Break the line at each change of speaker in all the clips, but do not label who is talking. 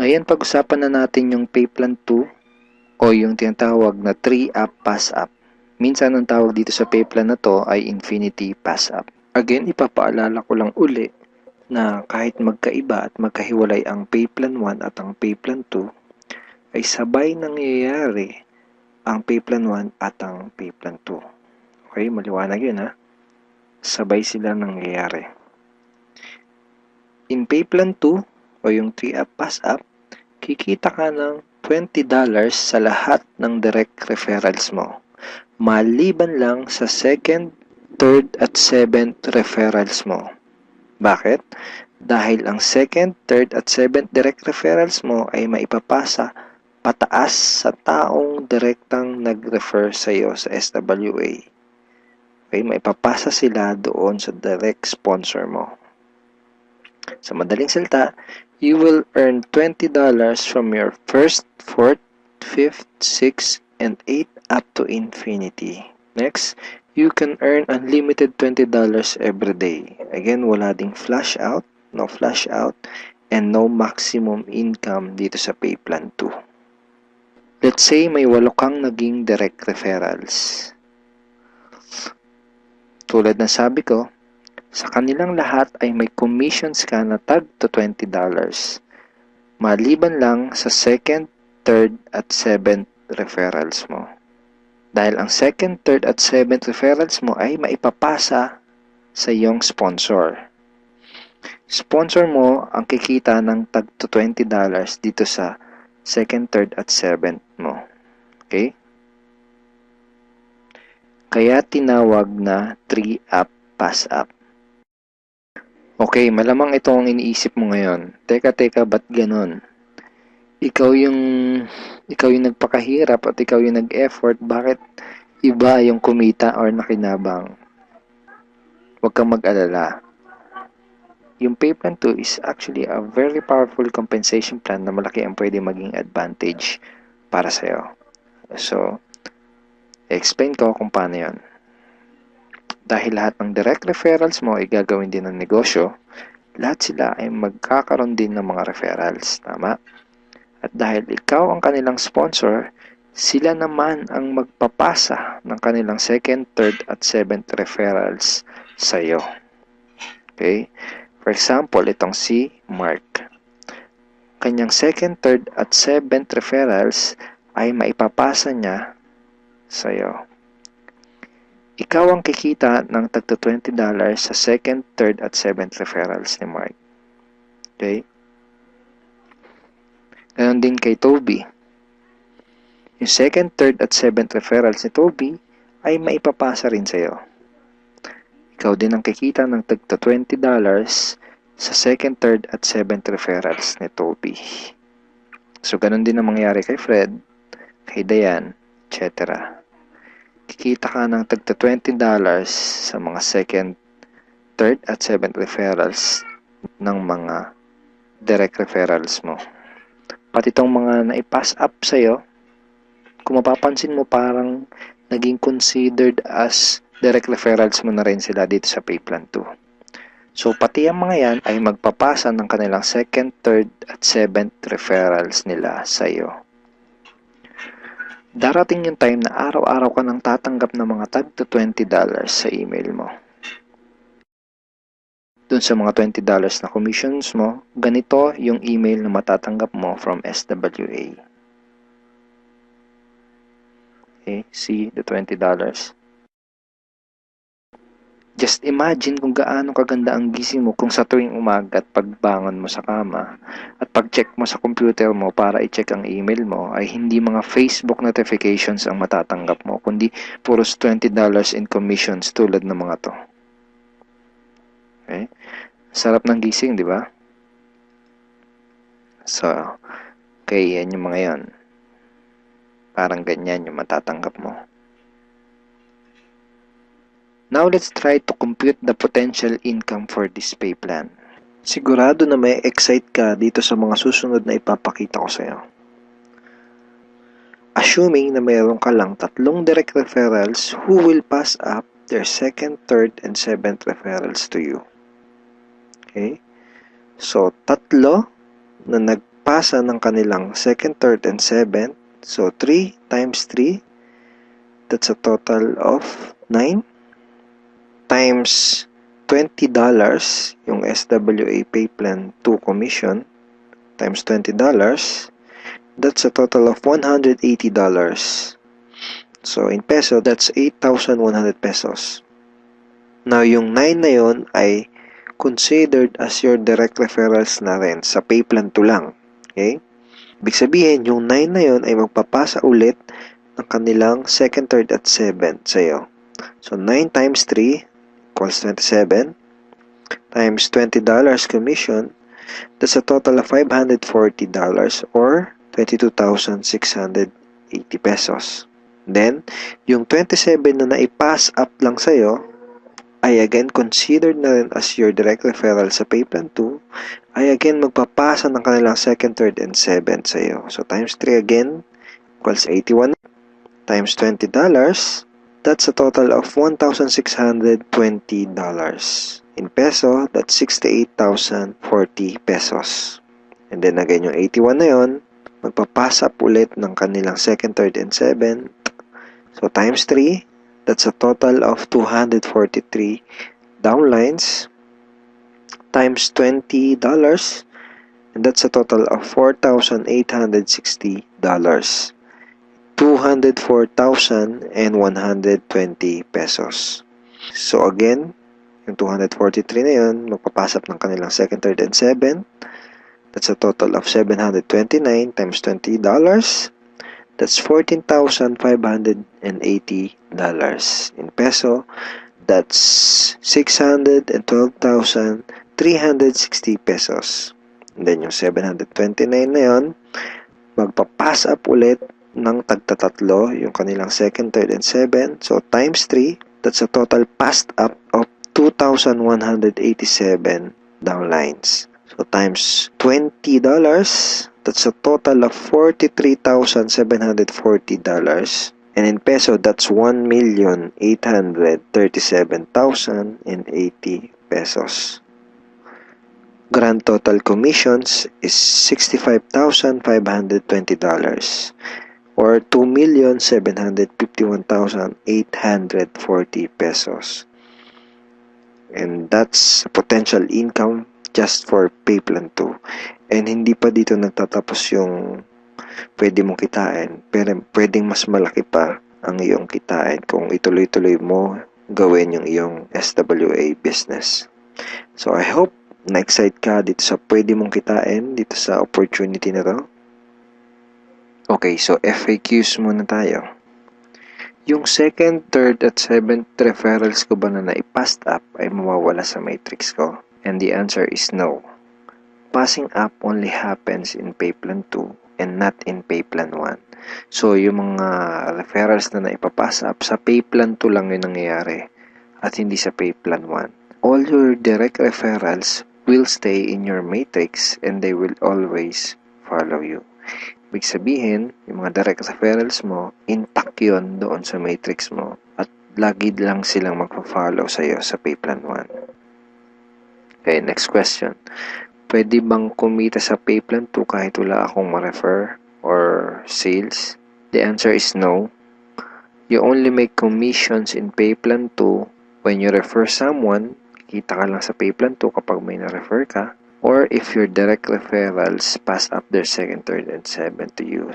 Ngayon, pag-usapan na natin yung pay plan 2 o yung tinatawag na 3-up pass-up. Minsan ang tawag dito sa pay plan na to ay infinity pass-up. Again, ipapaalala ko lang uli na kahit magkaiba at magkahiwalay ang pay plan 1 at ang pay plan 2, ay sabay nangyayari ang pay plan 1 at ang pay plan 2. Okay, maliwanag yun ha. Sabay sila nangyayari. In pay plan 2 o yung 3-up pass-up, kikita ka ng $20 sa lahat ng direct referrals mo. Maliban lang sa second, third at seventh referrals mo. Bakit? Dahil ang second, third at seventh direct referrals mo ay maipapasa pataas sa taong direktang nag-refer sa iyo sa SWA. Okay, maipapasa sila doon sa direct sponsor mo. Sa madaling salita, you will earn $20 from your first, fourth, fifth, sixth, and 8th up to infinity. Next, you can earn unlimited $20 every day. Again, wala ding flash out, no flash out, and no maximum income dito sa pay plan 2. Let's say may 8 kang naging direct referrals. Tulad ng sabi ko, sa kanilang lahat ay may commissions ka na tag to $20. Maliban lang sa second, third at seventh referrals mo. Dahil ang second, third at seventh referrals mo ay maipapasa sa iyong sponsor. Sponsor mo ang kikita ng tag to $20 dito sa second, third at seventh mo. Okay? Kaya tinawag na 3-up pass-up. Okay, malamang ito ang iniisip mo ngayon. Teka, ba't ganon? Ikaw yung nagpakahirap at ikaw yung nag-effort, bakit iba yung kumita or nakinabang? Huwag kang mag-alala. Yung pay plan 2 is actually a very powerful compensation plan na malaki ang pwede maging advantage para sa'yo. So, explain ko kung paano yun. Dahil lahat ng direct referrals mo ay gagawin din ng negosyo, lahat sila ay magkakaroon din ng mga referrals. Tama? At dahil ikaw ang kanilang sponsor, sila naman ang magpapasa ng kanilang second, third at seventh referrals sa iyo. Okay? For example, itong si Mark. Kanyang second, third at seventh referrals ay maipapasa niya sa iyo. Ikaw ang kikita ng tagto $20 sa second, third at seventh referrals ni Mark. Okay? Ganon din kay Toby. Yung second, third at seventh referrals ni Toby ay maipapasa rin sa iyo. Ikaw din ang kikita ng tagto $20 sa second, third at seventh referrals ni Toby. So, ganon din ang mangyari kay Fred, kay Diane, etc. Kikita ka ng tagto $20 sa mga second, third at seventh referrals ng mga direct referrals mo. Pati itong mga naipass up sa'yo, kung mapapansin mo parang naging considered as direct referrals mo na rin sila dito sa pay plan 2. So pati ang mga yan ay magpapasa ng kanilang second, third at seventh referrals nila sa'yo. Darating yung time na araw-araw ka nang tatanggap ng mga tag to $20 sa email mo. Dun sa mga $20 na commissions mo, ganito yung email na matatanggap mo from SWA. Okay, see the $20. Just imagine kung gaano kaganda ang gising mo kung sa tuwing umaga at pagbangon mo sa kama at pag-check mo sa computer mo para i-check ang email mo ay hindi mga Facebook notifications ang matatanggap mo, kundi puros $20 in commissions tulad ng mga to. Okay? Sarap ng gising, di ba? So, okay, yan yung mga yan. Parang ganyan yung matatanggap mo. Now, let's try to compute the potential income for this pay plan. Sigurado na may excite ka dito sa mga susunod na ipapakita ko sa'yo. Assuming na mayroon ka lang 3 direct referrals who will pass up their second, third, and seventh referrals to you. Okay? So, 3 na magpapasa ng kanilang 2nd, 3rd, and 7th. So, 3 times 3, that's a total of 9 times $20 yung SWA Pay Plan 2 commission times $20, that's a total of $180. So, in peso, that's 8,100 pesos. Now, yung 9 na yun ay considered as your direct referrals na rin sa Pay Plan 2 lang. Okay? Ibig sabihin, yung 9 na yun ay magpapasa ulit ng kanilang 2nd, 3rd, at 7th sa'yo. So, 9 times 3 equals 27 times $20 commission, that's a total of $540 or 22,680 pesos. Then, yung 27 na naipass up lang sa'yo ay again considered na rin as your direct referral sa Pay Plan 2 ay again magpapasa ng kanilang 2nd, 3rd, and 7th sa'yo. So, times 3 again equals 81 times $20, that's a total of $1,620. In peso, that's 68,040 pesos. And then again, yung 81 na yun, magpapasa up ulit ng kanilang 2nd, 3rd, and 7th. So, times 3, that's a total of 243 downlines times $20, and that's a total of $4,860. 204,120 pesos. So again, yung 243 na yun, magpapasap ng kanilang 2nd, 3rd, and 7th. That's a total of $729 times $20. That's $14,580. In peso, that's 612,360 pesos. And then yung 729 na yun, magpapass up ulit ng tagtatatlo yung kanilang 2nd, 3rd, and 7th. So, times 3, that's a total passed up of 2,187 downlines. So, times $20, that's a total of $43,740. And in peso, that's 1,837,080 pesos. Grand total commissions is $65,520 or 2,751,840 pesos. And that's potential income just for Pay Plan 2. And hindi pa dito nagtatapos yung pwede mong kitain, pero pwedeng mas malaki pa ang iyong kitain kung ituloy-tuloy mo gawin yung iyong SWA business. So I hope na-excite ka dito sa pwede mong kitain dito sa opportunity na to. Okay, so FAQs muna tayo. Yung 2nd, 3rd, at 7th referrals ko ba na naipassed up ay mawawala sa matrix ko? And the answer is no. Passing up only happens in Pay Plan 2 and not in Pay Plan 1. So, yung mga referrals na naipapass up sa Pay Plan 2 lang yung nangyayari at hindi sa Pay Plan 1. All your direct referrals will stay in your matrix and they will always follow you. Ibig sabihin, yung mga direct referrals mo, intact yun doon sa matrix mo at lagi lang silang magpa-follow sa'yo sa Pay Plan 1. Okay, next question. Pwede bang kumita sa Pay Plan 2 kahit wala akong ma-refer or sales? The answer is no. You only make commissions in Pay Plan 2 when you refer someone. Kita ka lang sa Pay Plan 2 kapag may na-refer ka, or if your direct referrals pass up their 2nd, 3rd, and 7th to you.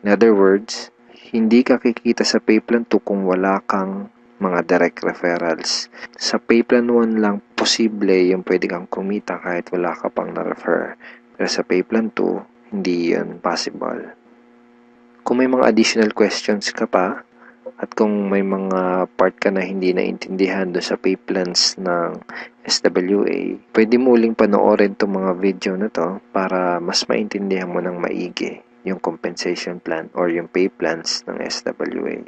In other words, hindi ka kikita sa Pay Plan 2 kung wala kang mga direct referrals. Sa Pay Plan 1 lang posible yung pwede kang kumita kahit wala ka pang na-refer. Pero sa Pay Plan 2, hindi yun possible. Kung may mga additional questions ka pa, at kung may mga part ka na hindi naintindihan do sa pay plans ng SWA, pwede mo uling panoorin itong mga video na to para mas maintindihan mo ng maigi yung compensation plan or yung pay plans ng SWA.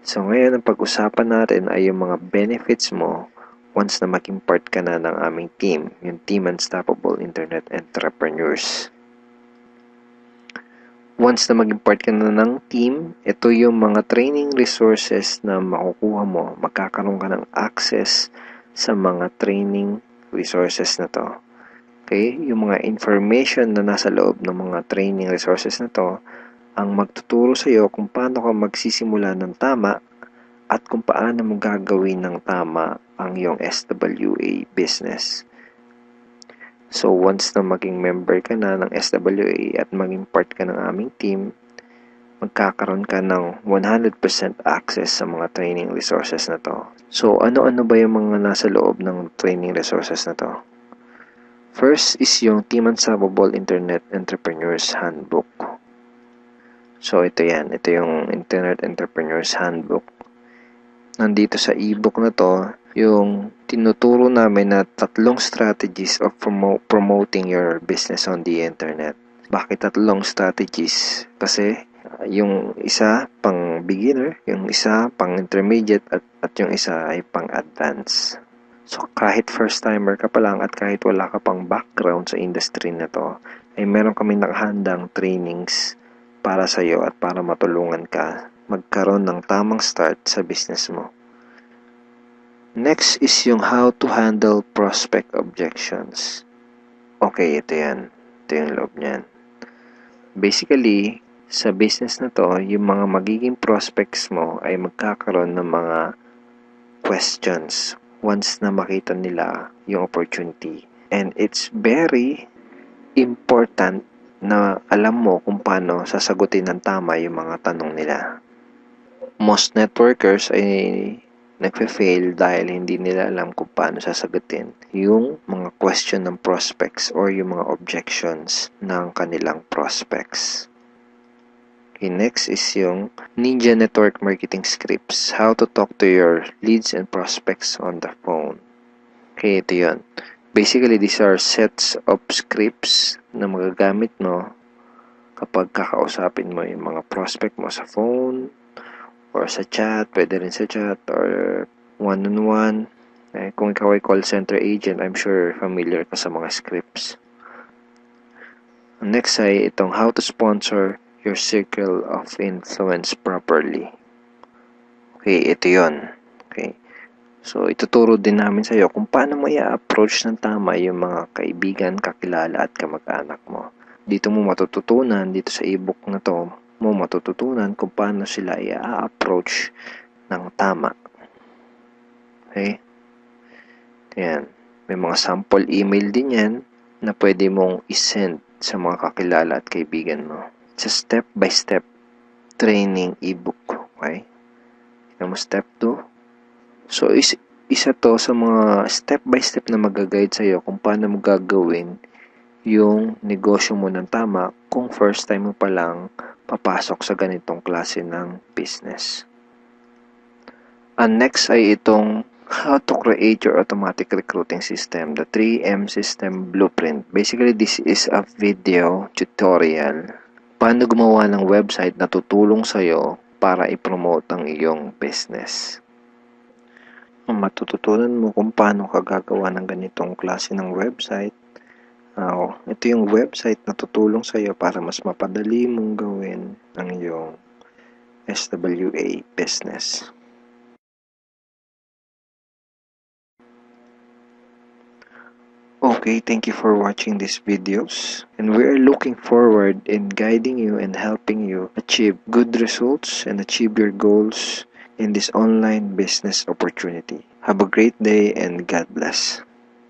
So ngayon, ang pag-usapan natin ay yung mga benefits mo once na maging part ka na ng aming team, yung Team Unstoppable Internet Entrepreneurs. Once na maging part ka na ng team, ito yung mga training resources na makukuha mo. Magkakaroon ka ng access sa mga training resources na to. Okay? Yung mga information na nasa loob ng mga training resources na to ang magtuturo sa iyo kung paano ka magsisimula ng tama at kung paano mo gagawin ng tama ang iyong SWA business. So, once na maging member ka na ng SWA at maging part ka ng aming team, magkakaroon ka ng 100% access sa mga training resources na to. So, ano-ano ba yung mga nasa loob ng training resources na to? First is yung Team Unstoppable Internet Entrepreneurs Handbook. So, ito yan. Ito yung Internet Entrepreneurs Handbook. Nandito sa ebook na to, yung tinuturo namin na 3 strategies of promoting your business on the internet. Bakit 3 strategies? Kasi yung isa pang beginner, yung isa pang intermediate at yung isa ay pang advanced. So kahit first timer ka pa lang at kahit wala ka pang background sa industry na to, ay meron kami nakahandang trainings para sa iyo at para matulungan ka magkaroon ng tamang start sa business mo. Next is yung how to handle prospect objections. Okay, ito yan. Ito yung loob niyan. Basically, sa business na to, yung mga magiging prospects mo ay magkakaroon ng mga questions once na makita nila yung opportunity. And it's very important na alam mo kung paano sasagutin ng tama yung mga tanong nila. Most networkers ay nagfe-fail dahil hindi nila alam kung paano sasagutin yung mga question ng prospects or yung mga objections ng kanilang prospects. Okay, next is yung Ninja Network Marketing Scripts. How to talk to your leads and prospects on the phone. Okay, ito yun. Basically, these are sets of scripts na magagamit mo kapag kakausapin mo yung mga prospect mo sa phone, or sa chat, pwede rin sa chat, or one-on-one. Kung ikaw ay call center agent, I'm sure familiar ka sa mga scripts. Next ay itong how to sponsor your circle of influence properly. Okay, ito yon. Okay. So, ituturo din namin sa iyo kung paano mo i-approach ng tama yung mga kaibigan, kakilala at kamag-anak mo. Dito mo matututunan, dito sa ebook na to, mo matututunan kung paano sila i-approach ng tama. Okay? Ayan. May mga sample email din yan na pwede mong isend sa mga kakilala at kaibigan mo. It's a step-by-step training ebook. Okay? Tignan mo step 2. So, isa to sa mga step-by-step na mag-guide sa'yo kung paano mo gagawin yung negosyo mo ng tama kung first time mo pa lang papasok sa ganitong klase ng business. And next ay itong how to create your automatic recruiting system, the 3M system blueprint. Basically, this is a video tutorial paano gumawa ng website na tutulong sa'yo para i-promote ang iyong business. Matututunan mo kung paano ka gagawa ng ganitong klase ng website. Ito yung website na tutulong sa iyo para mas mapadali mong gawin ang iyong SWA business. Okay, thank you for watching these videos, and we are looking forward in guiding you and helping you achieve good results and achieve your goals in this online business opportunity. Have a great day and God bless.